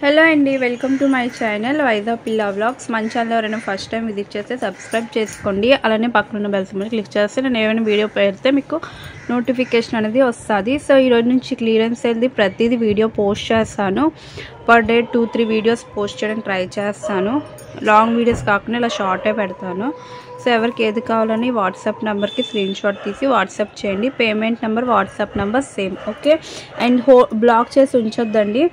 Hello అండి, welcome to my channel Vizag పిల్ల vlogs. మన ఛానల్ ఎవరైనా ఫస్ట్ టైం విజిట్ చేస్తే సబ్స్క్రైబ్ చేసుకోండి. అలానే పక్కన బెల్ సింబల్ క్లిక్ చేస్తే నేను ఏమైనా వీడియో పెడితే మీకు నోటిఫికేషన్ అనేది వస్తుంది. సో ఈరోజు నుంచి క్లియరెన్స్ వెళ్ళి ప్రతిదీ వీడియో పోస్ట్ చేస్తాను. పర్ డే 2-3 వీడియోస్ పోస్ట్ చేయడానికి ట్రై చేస్తాను. లాంగ్ వీడియోస్ కాకుండా ఇలా షార్టే పెడతాను. సో ఎవరికి ఏది కావాలని వాట్సాప్ నెంబర్కి స్క్రీన్ షాట్ తీసి వాట్సాప్ చేయండి. Payment number WhatsApp number same, okay. And block చేసి ఉంచొద్దండి.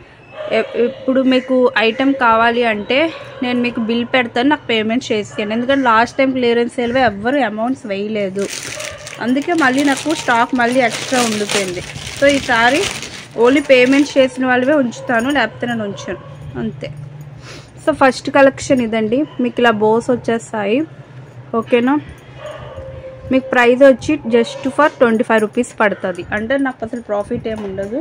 ఇప్పుడు మీకు ఐటెం కావాలి అంటే నేను మీకు బిల్ పెడతాను, నాకు పేమెంట్ చేసేయండి. ఎందుకంటే లాస్ట్ టైం క్లియరెన్స్ సేల్ ఎవ్వరు అమౌంట్స్ వేయలేదు, అందుకే మళ్ళీ నాకు స్టాక్ మళ్ళీ ఎక్స్ట్రా ఉండిపోయింది. సో ఈసారి ఓన్లీ పేమెంట్ చేసిన వాళ్ళవే ఉంచుతాను, లేకపోతే నేను ఉంచాను అంతే. సో ఫస్ట్ కలెక్షన్ ఇదండి. మీకు ఇలా బోస్ వచ్చేస్తాయి, ఓకేనా. మీకు ప్రైస్ వచ్చి జస్ట్ ఫర్ 25 రూపీస్ పడుతుంది. అంటే నాకు అసలు ప్రాఫిట్ ఏమి ఉండదు.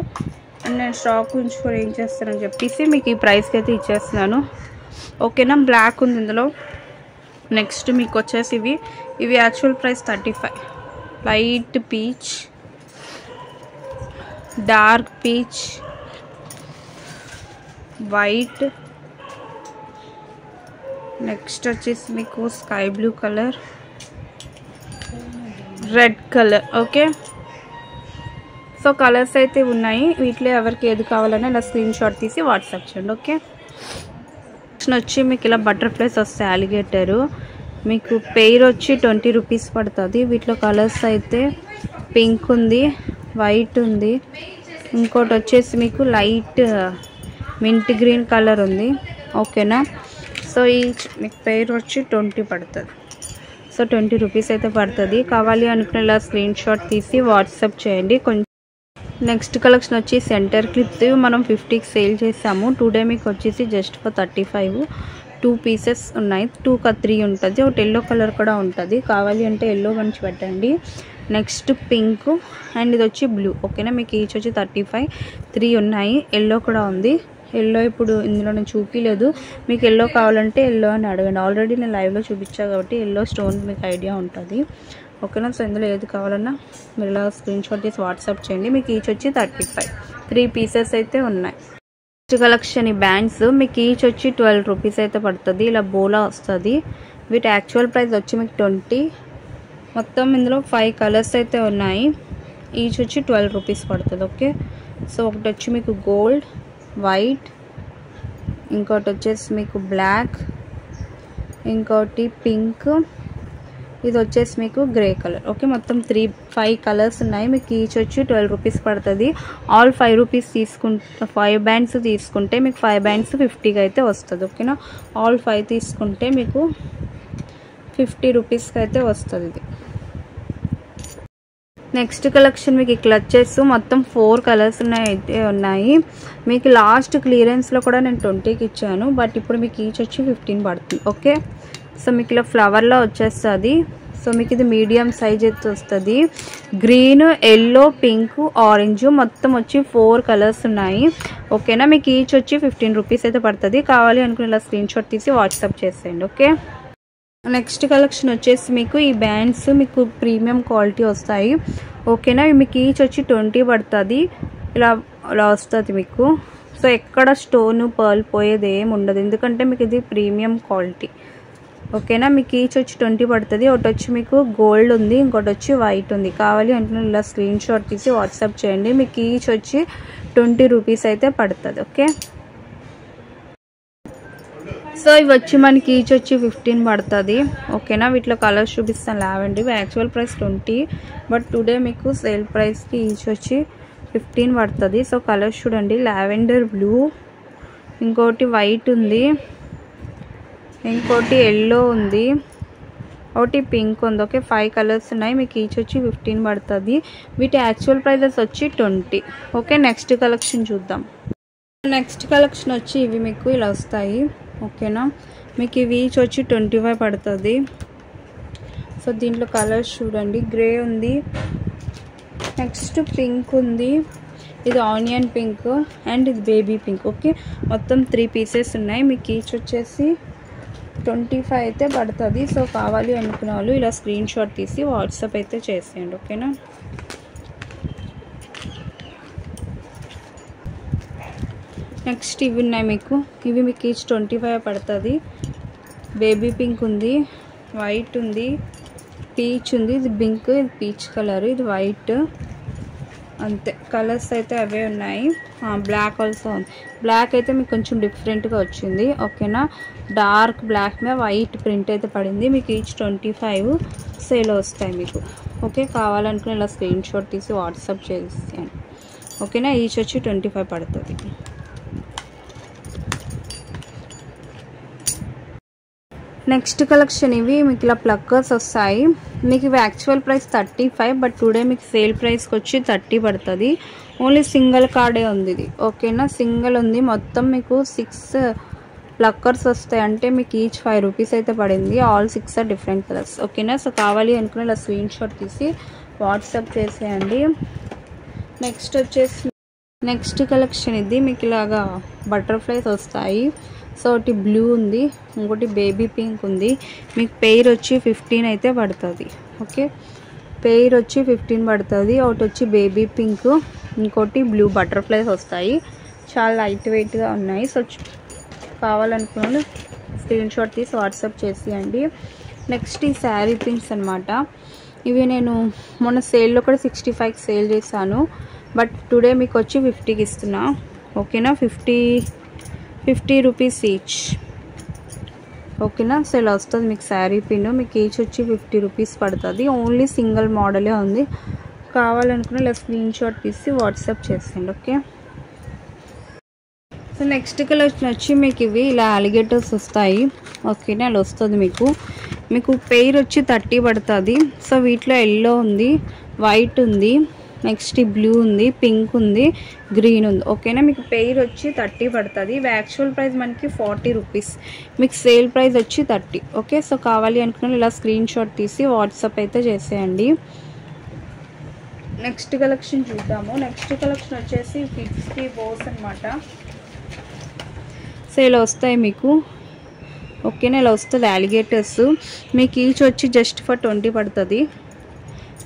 అండ్ నేను స్టాక్ ఉంచుకొని ఏం చేస్తానని చెప్పేసి మీకు ఈ ప్రైస్కి అయితే ఇచ్చేస్తున్నాను, ఓకేనా. బ్లాక్ ఉంది ఇందులో. నెక్స్ట్ మీకు వచ్చేసి ఇవి actual price 35. Light peach, dark peach, white, next వచ్చేసి మీకు sky blue colour, red colour, okay. So colours అయితే ఉన్నాయి. వీటిలో ఎవరికి ఏది కావాలన్నా ఇలా స్క్రీన్ షాట్ తీసి వాట్సాప్ చేయండి, ఓకే. నెక్స్ట్ వచ్చి మీకు ఇలా బటర్ఫ్లైస్ వస్తాయి, అలిగేటరు. మీకు పెయిర్ వచ్చి 20 రూపీస్ పడుతుంది. వీటిలో కలర్స్ అయితే పింక్ ఉంది, వైట్ ఉంది, ఇంకోటి వచ్చేసి మీకు లైట్ మింట్ గ్రీన్ కలర్ ఉంది, ఓకేనా. సో ఈ మీకు పెయిర్ వచ్చి 20 పడుతుంది. సో 20 రూపీస్ అయితే పడుతుంది. కావాలి అనుకునే ఇలా స్క్రీన్ షాట్ తీసి వాట్సాప్ చేయండి. కొంచెం నెక్స్ట్ కలెక్షన్ వచ్చి సెంటర్ క్లిప్స్ మనం 50కి సేల్ చేసాము. టుడే మీకు వచ్చేసి జస్ట్ ఫర్ 35. 2 పీసెస్ ఉన్నాయి, 2-3 ఉంటుంది. ఒకటి ఎల్లో కలర్ కూడా ఉంటుంది. కావాలి అంటే ఎల్లో మంచి పెట్టండి. నెక్స్ట్ పింక్ అండ్ ఇది వచ్చి బ్లూ, ఓకేనా. మీకు ఈచ్ వచ్చి 35. 3 ఉన్నాయి, ఎల్లో కూడా ఉంది. ఎల్లో ఇప్పుడు ఇందులో నేను చూపించలేదు. మీకు ఎల్లో కావాలంటే ఎల్లో అని అడగండి. ఆల్రెడీ నేను లైవ్లో చూపించాను కాబట్టి ఎల్లో స్టోన్ మీకు ఐడియా ఉంటుంది, ఓకేనా. సో ఇందులో ఏది కావాలన్నా మీరు ఇలా స్క్రీన్ షాట్ చేసి వాట్సాప్ చేయండి. మీకు ఈచ్ వచ్చి 35. 3 పీసెస్ అయితే ఉన్నాయి. నెక్స్ట్ కలెక్షన్ ఈ బ్యాండ్స్. మీకు ఈచ్ వచ్చి 12 రూపీస్ అయితే పడుతుంది. ఇలా బోలా వస్తుంది. వీటి యాక్చువల్ ప్రైస్ వచ్చి మీకు 20. మొత్తం ఇందులో 5 కలర్స్ అయితే ఉన్నాయి. ఈచ్ వచ్చి 12 రూపీస్ పడుతుంది, ఓకే. సో ఒకటి వచ్చి మీకు గోల్డ్, వైట్, ఇంకోటి వచ్చేసి మీకు బ్లాక్, ఇంకోటి పింక్, ఇది వచ్చేసి మీకు గ్రే కలర్, ఓకే. మొత్తం 5 కలర్స్ ఉన్నాయి. మీకు ఈచ్ వచ్చి 12 రూపీస్ పడుతుంది. ఆల్ 5 రూపీస్ తీసుకుంటే 5 బ్యాండ్స్ తీసుకుంటే మీకు 5 బ్యాండ్స్ 50కి అయితే వస్తుంది, ఓకేనా. ఆల్ 5 తీసుకుంటే మీకు 50 రూపీస్కి అయితే వస్తుంది ఇది. నెక్స్ట్ కలెక్షన్ మీకు ఈ క్లచెస్ మొత్తం 4 కలర్స్ ఉన్నాయి. మీకు లాస్ట్ క్లియరెన్స్లో కూడా నేను 20కి ఇచ్చాను, బట్ ఇప్పుడు మీకు ఈచ్ వచ్చి 15 పడుతుంది, ఓకే. సో మీకు ఇలా ఫ్లవర్లో వచ్చేస్తుంది. సో మీకు ఇది మీడియం సైజ్ అయితే వస్తుంది. గ్రీన్, ఎల్లో, పింక్, ఆరెంజ్ మొత్తం వచ్చి 4 కలర్స్ ఉన్నాయి, ఓకేనా. మీకు ఈచ్ వచ్చి 15 రూపీస్ అయితే పడుతుంది. కావాలి అనుకుని ఇలా స్క్రీన్ షాట్ తీసి వాట్సాప్ చేసేయండి, ఓకే. నెక్స్ట్ కలెక్షన్ వచ్చేసి మీకు ఈ బ్యాండ్స్ మీకు ప్రీమియం క్వాలిటీ వస్తాయి, ఓకేనా. మీకు ఈచ్ వచ్చి 20 పడుతుంది. ఇలా వస్తుంది మీకు. సో ఎక్కడ స్టోన్ పర్ల్ పోయేది ఏమి ఉండదు, ఎందుకంటే మీకు ఇది ప్రీమియం క్వాలిటీ, ఓకేనా. మీకు ఈచ్ వచ్చి 20 పడుతుంది. ఒకటి వచ్చి మీకు గోల్డ్ ఉంది, ఇంకోటి వచ్చి వైట్ ఉంది. కావాలి అంటే ఇలా స్క్రీన్ షాట్ తీసి వాట్సాప్ చేయండి. మీకు ఈచ్ వచ్చి 20 రూపీస్ అయితే పడుతుంది, ఓకే. సో ఇవి వచ్చి మనకి ఈచ్ వచ్చి 15 పడుతుంది, ఓకేనా. వీటిలో కలర్స్ చూపిస్తాను. Lavender actual price 20, but today మీకు సేల్ ప్రైస్కి ఈచ్ వచ్చి 15 పడుతుంది. సో కలర్స్ చూడండి. లావెండర్ బ్లూ, ఇంకోటి వైట్ ఉంది, ఇంకోటి ఎల్లో ఉంది, ఒకటి పింక్ ఉంది, ఓకే. 5 కలర్స్ ఉన్నాయి. మీకు ఈచ్ వచ్చి 15 పడుతుంది. వీటి యాక్చువల్ ప్రైజెస్ వచ్చి 20, ఓకే. నెక్స్ట్ కలెక్షన్ చూద్దాం. నెక్స్ట్ కలెక్షన్ వచ్చి ఇవి మీకు ఇలా వస్తాయి, ఓకేనా. మీకు ఇవి ఈచ్ వచ్చి 25 పడుతుంది. సో దీంట్లో కలర్స్ చూడండి. గ్రే ఉంది, నెక్స్ట్ పింక్ ఉంది, ఇది ఆనియన్ పింక్ అండ్ ఇది బేబీ పింక్, ఓకే. మొత్తం 3 పీసెస్ ఉన్నాయి. మీకు ఈచ్ వచ్చేసి 25 అయితే పడుతుంది. సో కావాలి అనుకునే వాళ్ళు ఇలా స్క్రీన్ షాట్ తీసి వాట్సాప్ అయితే చేసేయండి, ఓకేనా. నెక్స్ట్ ఇవి ఉన్నాయి మీకు, ఇవి మీకు ఈచ్ 25 పడుతుంది. బేబీ పింక్ ఉంది, వైట్ ఉంది, పీచ్ ఉంది, ఇది పింక్, ఇది పీచ్ కలర్, ఇది వైట్, అంతే కలర్స్ అయితే అవే ఉన్నాయి. బ్లాక్ ఆల్సో ఉంది. బ్లాక్ అయితే మీకు కొంచెం డిఫరెంట్గా వచ్చింది. ఓకేనా, డార్క్ బ్లాక్ మీద వైట్ ప్రింట్ అయితే పడింది. మీకు ఈచ్ 25 సేల్ వస్తాయి మీకు. ఓకే, కావాలనుకుని ఇలా స్క్రీన్ షాట్ తీసి వాట్సాప్ చేసేయండి. ఓకేనా, ఈచ్ వచ్చి 25 పడుతుంది. నెక్స్ట్ కలెక్షన్ ఇవి మీకు ఇలా ప్లక్కర్స్ వస్తాయి. మీకు ఇవి యాక్చువల్ ప్రైస్ 35, బట్ టుడే మీకు సేల్ ప్రైస్కి వచ్చి 30 పడుతుంది. ఓన్లీ సింగిల్ కార్డే ఉంది ఇది. ఓకేనా, సింగిల్ ఉంది. మొత్తం మీకు 6 ప్లక్కర్స్ వస్తాయి. అంటే మీకు ఈచ్ 5 రూపీస్ అయితే పడింది. All 6 are different colours. ఓకేనా, సో కావాలి అనుకుని ఇలా స్క్రీన్ షాట్ తీసి వాట్సాప్ చేసేయండి. నెక్స్ట్ వచ్చేసి నెక్స్ట్ కలెక్షన్ ఇది మీకు ఇలాగా బటర్ఫ్లైస్ వస్తాయి. సో ఒకటి బ్లూ ఉంది, ఇంకోటి బేబీ పింక్ ఉంది. మీకు పెయిర్ వచ్చి 15 అయితే పడుతుంది. ఓకే, పెయిర్ వచ్చి 15 పడుతుంది. ఒకటి వచ్చి బేబీ పింక్, ఇంకోటి బ్లూ బటర్ఫ్లైస్ వస్తాయి. చాలా లైట్ వెయిట్గా ఉన్నాయి. సో కావాలనుకున్నాను స్క్రీన్ షాట్ తీసి వాట్సాప్ చేసేయండి. నెక్స్ట్ ఈ శారీ ప్రింట్స్ అనమాట. ఇవి నేను మొన్న సేల్లో కూడా 65కి సేల్ చేశాను, బట్ టుడే మీకు వచ్చి 50కి ఇస్తున్నా. ఓకేనా, 50 రూపీస్ ఈచ్. ఓకేనా, సో ఇలా వస్తుంది మీకు శారీ పిన్. మీకు ఈచ్ వచ్చి 50 రూపీస్ పడుతుంది. ఓన్లీ సింగిల్ మోడలే ఉంది. కావాలనుకున్న ఇలా స్క్రీన్ షాట్ తీసి వాట్సాప్ చేసేయండి. ఓకే, సో నెక్స్ట్ కలెక్షన్ వచ్చి మీకు ఇవి ఇలా అలిగేటర్స్ వస్తాయి. ఓకేనా, అలా వస్తుంది మీకు పెయిర్ వచ్చి 30 పడుతుంది. సో వీటిలో ఎల్లో ఉంది, వైట్ ఉంది, నెక్స్ట్ బ్లూ ఉంది, పింక్ ఉంది, గ్రీన్ ఉంది. ఓకేనా, మీకు పెయిర్ వచ్చి 30 పడుతుంది. యాక్చువల్ ప్రైస్ మనకి 40 రూపీస్, మీకు సేల్ ప్రైస్ వచ్చి 30. ఓకే, సో కావాలి అనుకున్న ఇలా స్క్రీన్ షాట్ తీసి వాట్సాప్ అయితే చేసేయండి. నెక్స్ట్ కలెక్షన్ చూద్దాము. నెక్స్ట్ కలెక్షన్ వచ్చేసి కిడ్స్కి బోస్ అనమాట. సో ఇలా వస్తాయి మీకు. ఓకేనా, ఇలా వస్తుంది అలిగేటర్స్. మీకు ఈచ్ వచ్చి జస్ట్ ఫర్ 20 పడుతుంది.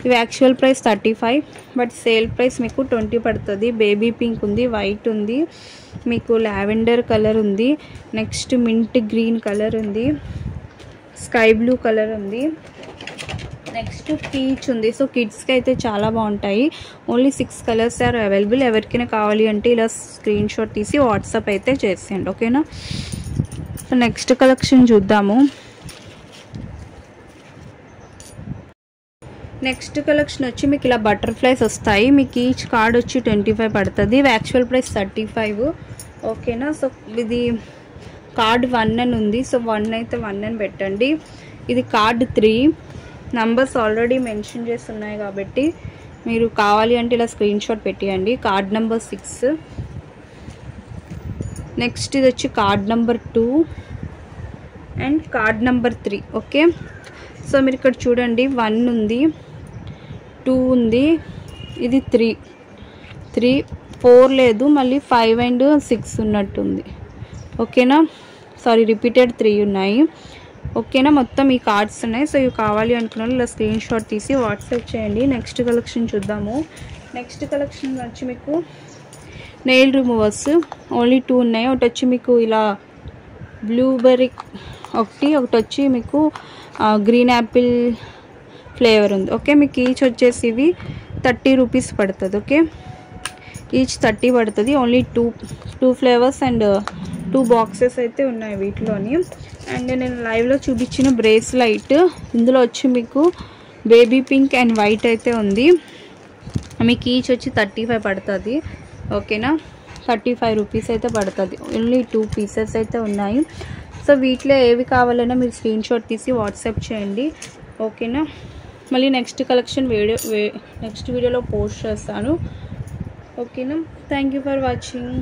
ఇవి actual price 35, but sale price మీకు 20 పడుతుంది. బేబీ పింక్ ఉంది, వైట్ ఉంది, మీకు లావెండర్ కలర్ ఉంది, నెక్స్ట్ మింట్ గ్రీన్ కలర్ ఉంది, స్కై బ్లూ కలర్ ఉంది, నెక్స్ట్ పీచ్ ఉంది. సో కిడ్స్కి అయితే చాలా బాగుంటాయి. Only 6 colours are available. ఎవరికైనా కావాలి అంటే ఇలా స్క్రీన్ షాట్ తీసి వాట్సాప్ అయితే చేసేయండి. ఓకేనా, సో నెక్స్ట్ కలెక్షన్ చూద్దాము. నెక్స్ట్ కలెక్షన్ వచ్చి మీకు ఇలా బటర్ఫ్లైస్ వస్తాయి. మీకు ఈచ్ కార్డ్ వచ్చి 25 పడుతుంది. Actual price 35. ఓకేనా, సో ఇది కార్డ్ 1 అని ఉంది. సో 1 అయితే 1 అని పెట్టండి. ఇది కార్డ్ 3. నంబర్స్ ఆల్రెడీ మెన్షన్ చేసి ఉన్నాయి కాబట్టి మీరు కావాలి అంటే ఇలా స్క్రీన్ షాట్ పెట్టేయండి. Card number 6. నెక్స్ట్ ఇది వచ్చి card number 2 and card number 3. Okay, so మీరు ఇక్కడ చూడండి 1 ఉంది, 2 ఉంది, ఇది 3, 4 లేదు, మళ్ళీ 5 అండ్ 6 ఉన్నట్టుంది. ఓకేనా, సారీ రిపీటెడ్ 3 ఉన్నాయి. ఓకేనా, మొత్తం ఈ కార్డ్స్ ఉన్నాయి. సో ఇవి కావాలి అనుకున్న ఇలా స్క్రీన్ షాట్ తీసి వాట్సాప్ చేయండి. నెక్స్ట్ కలెక్షన్ చూద్దాము. నెక్స్ట్ కలెక్షన్ వచ్చి మీకు నెయిల్ రిమూవర్స్. ఓన్లీ 2 ఉన్నాయి. ఒకటి వచ్చి మీకు ఇలా బ్లూబెర్రీ, ఒకటి వచ్చి మీకు గ్రీన్ యాపిల్ ఫ్లేవర్ ఉంది. ఓకే, మీకు ఈచ్ వచ్చేసి ఇవి 30 రూపీస్ పడుతుంది. ఓకే, ఈచ్ 30 పడుతుంది. ఓన్లీ 2 ఫ్లేవర్స్ అండ్ 2 బాక్సెస్ అయితే ఉన్నాయి వీటిలోని. అండ్ నేను లైవ్లో చూపించిన బ్రేస్లైట్, ఇందులో వచ్చి మీకు బేబీ పింక్ అండ్ వైట్ అయితే ఉంది. మీకు ఈచ్ వచ్చి 35 పడుతుంది. ఓకేనా, 35 రూపీస్ అయితే పడుతుంది. ఓన్లీ 2 పీసెస్ అయితే ఉన్నాయి. సో వీటిలో ఏవి కావాలన్నా మీరు స్క్రీన్ షాట్ తీసి వాట్సాప్ చేయండి. ఓకేనా, మళ్ళీ నెక్స్ట్ కలెక్షన్ నెక్స్ట్ వీడియోలో పోస్ట్ చేస్తాను. ఓకేనా, థ్యాంక్ యూ ఫర్ వాచింగ్.